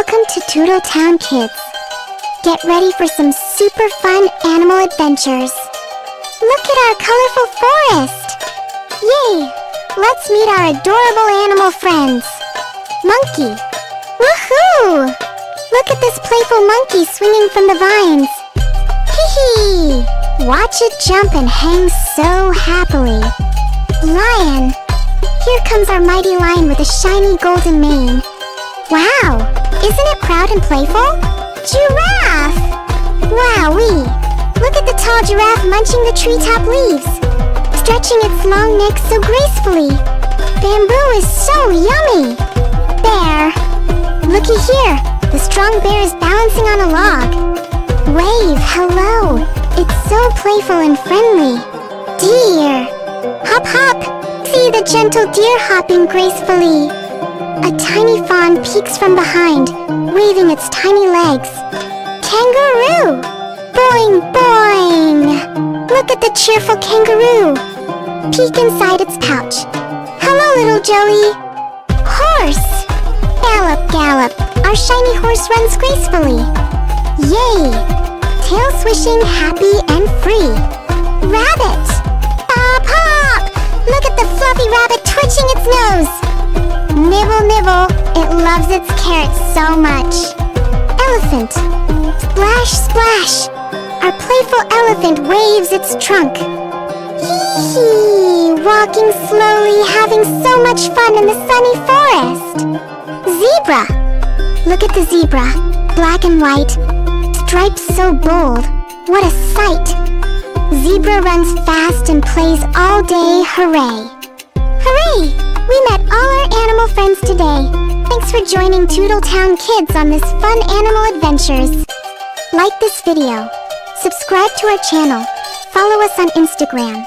Welcome to Toodle Town, kids. Get ready for some super fun animal adventures. Look at our colorful forest! Yay! Let's meet our adorable animal friends. Monkey! Woohoo! Look at this playful monkey swinging from the vines. Hee hee! Watch it jump and hang so happily. Lion! Here comes our mighty lion with a shiny golden mane. Wow! Isn't it proud and playful? Giraffe! Wowee! Look at the tall giraffe munching the treetop leaves, stretching its long neck so gracefully. Bamboo is so yummy! Bear! Looky here! The strong bear is balancing on a log. Wave, hello! It's so playful and friendly. Deer! Hop, hop! See the gentle deer hopping gracefully. A tiny fawn peeks from behind, waving its tiny legs. Kangaroo! Boing, boing! Look at the cheerful kangaroo. Peek inside its pouch. Hello, little Joey. Horse! Gallop, gallop. Our shiny horse runs gracefully. Yay! Tail swishing, happy and free. Rabbit! Hop, hop! Look at the fluffy rabbit twitching its nose. Nibble, nibble, it loves its carrots so much. Elephant. Splash, splash. Our playful elephant waves its trunk. Hee-hee, walking slowly, having so much fun in the sunny forest. Zebra. Look at the zebra, black and white, stripes so bold. What a sight. Zebra runs fast and plays all day, hooray. Hooray! We met all our animal friends today. Thanks for joining Toodle Town Kids on this fun animal adventures. Like this video, subscribe to our channel, follow us on Instagram.